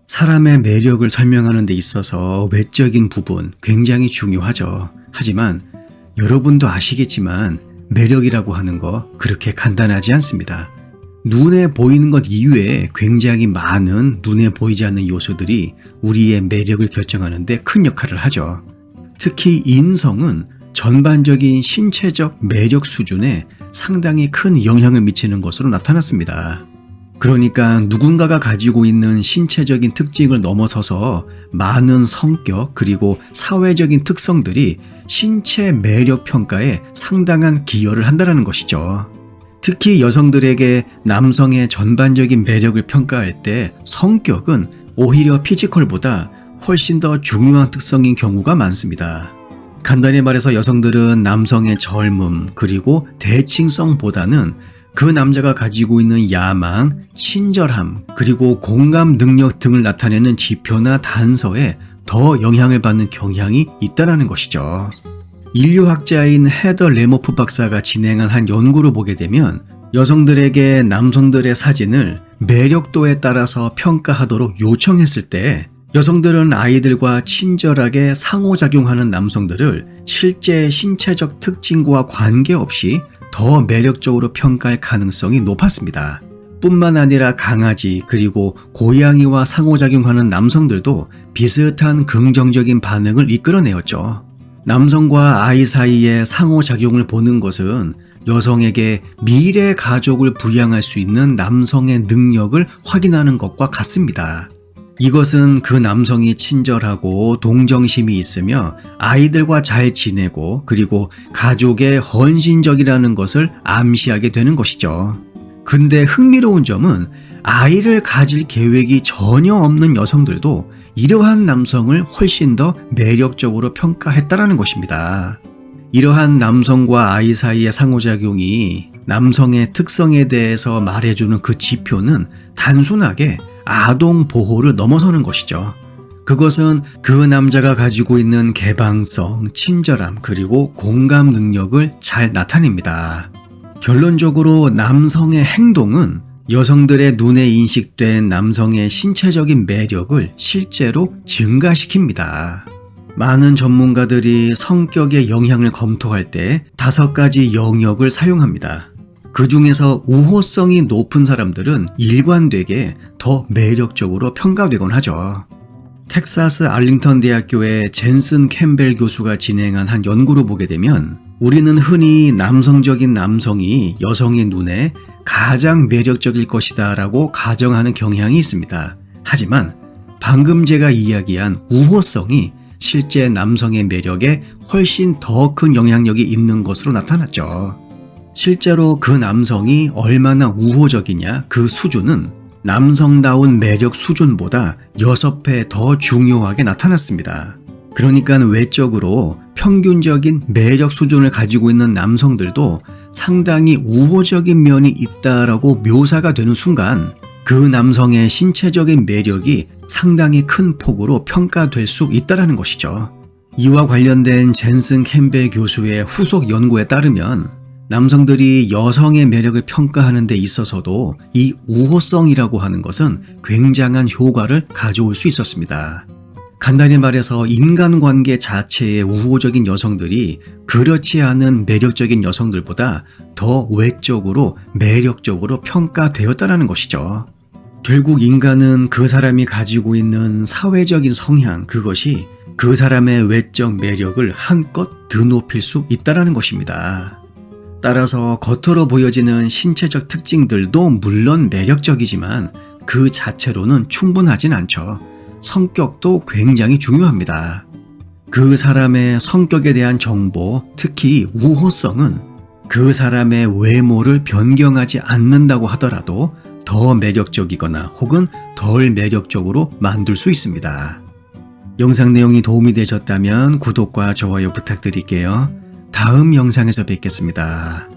사람의 매력을 설명하는 데 있어서 외적인 부분 굉장히 중요하죠. 하지만 여러분도 아시겠지만 매력이라고 하는 거 그렇게 간단하지 않습니다. 눈에 보이는 것 이외에 굉장히 많은 눈에 보이지 않는 요소들이 우리의 매력을 결정하는 데 큰 역할을 하죠. 특히 인성은 전반적인 신체적 매력 수준에 상당히 큰 영향을 미치는 것으로 나타났습니다. 그러니까 누군가가 가지고 있는 신체적인 특징을 넘어서서 많은 성격 그리고 사회적인 특성들이 신체 매력 평가에 상당한 기여를 한다는 것이죠. 특히 여성들에게 남성의 전반적인 매력을 평가할 때 성격은 오히려 피지컬보다 훨씬 더 중요한 특성인 경우가 많습니다. 간단히 말해서 여성들은 남성의 젊음 그리고 대칭성보다는 그 남자가 가지고 있는 야망, 친절함, 그리고 공감 능력 등을 나타내는 지표나 단서에 더 영향을 받는 경향이 있다는 것이죠. 인류학자인 헤더 레모프 박사가 진행한 한 연구를 보게 되면 여성들에게 남성들의 사진을 매력도에 따라서 평가하도록 요청했을 때 여성들은 아이들과 친절하게 상호작용하는 남성들을 실제 신체적 특징과 관계없이 더 매력적으로 평가할 가능성이 높았습니다. 뿐만 아니라 강아지 그리고 고양이와 상호작용하는 남성들도 비슷한 긍정적인 반응을 이끌어내었죠. 남성과 아이 사이의 상호작용을 보는 것은 여성에게 미래 가족을 부양할 수 있는 남성의 능력을 확인하는 것과 같습니다. 이것은 그 남성이 친절하고 동정심이 있으며 아이들과 잘 지내고 그리고 가족에 헌신적이라는 것을 암시하게 되는 것이죠. 근데 흥미로운 점은 아이를 가질 계획이 전혀 없는 여성들도 이러한 남성을 훨씬 더 매력적으로 평가했다는 것입니다. 이러한 남성과 아이 사이의 상호작용이 남성의 특성에 대해서 말해주는 그 지표는 단순하게 아동 보호를 넘어서는 것이죠. 그것은 그 남자가 가지고 있는 개방성, 친절함, 그리고 공감 능력을 잘 나타냅니다. 결론적으로 남성의 행동은 여성들의 눈에 인식된 남성의 신체적인 매력을 실제로 증가시킵니다. 많은 전문가들이 성격의 영향을 검토할 때 5가지 영역을 사용합니다. 그 중에서 우호성이 높은 사람들은 일관되게 더 매력적으로 평가되곤 하죠. 텍사스 알링턴 대학교의 젠슨 캠벨 교수가 진행한 한 연구를 보게 되면 우리는 흔히 남성적인 남성이 여성의 눈에 가장 매력적일 것이다 라고 가정하는 경향이 있습니다. 하지만 방금 제가 이야기한 우호성이 실제 남성의 매력에 훨씬 더 큰 영향력이 있는 것으로 나타났죠. 실제로 그 남성이 얼마나 우호적이냐 그 수준은 남성다운 매력 수준보다 6배 더 중요하게 나타났습니다. 그러니까 외적으로 평균적인 매력 수준을 가지고 있는 남성들도 상당히 우호적인 면이 있다라고 묘사가 되는 순간 그 남성의 신체적인 매력이 상당히 큰 폭으로 평가될 수 있다는 것이죠. 이와 관련된 젠슨 캠벨 교수의 후속 연구에 따르면 남성들이 여성의 매력을 평가하는 데 있어서도 이 우호성이라고 하는 것은 굉장한 효과를 가져올 수 있었습니다. 간단히 말해서 인간관계 자체의 우호적인 여성들이 그렇지 않은 매력적인 여성들보다 더 외적으로 매력적으로 평가되었다는 것이죠. 결국 인간은 그 사람이 가지고 있는 사회적인 성향, 그것이 그 사람의 외적 매력을 한껏 드높일 수 있다는 것입니다. 따라서 겉으로 보여지는 신체적 특징들도 물론 매력적이지만 그 자체로는 충분하진 않죠. 성격도 굉장히 중요합니다. 그 사람의 성격에 대한 정보, 특히 우호성은 그 사람의 외모를 변경하지 않는다고 하더라도 더 매력적이거나 혹은 덜 매력적으로 만들 수 있습니다. 영상 내용이 도움이 되셨다면 구독과 좋아요 부탁드릴게요. 다음 영상에서 뵙겠습니다.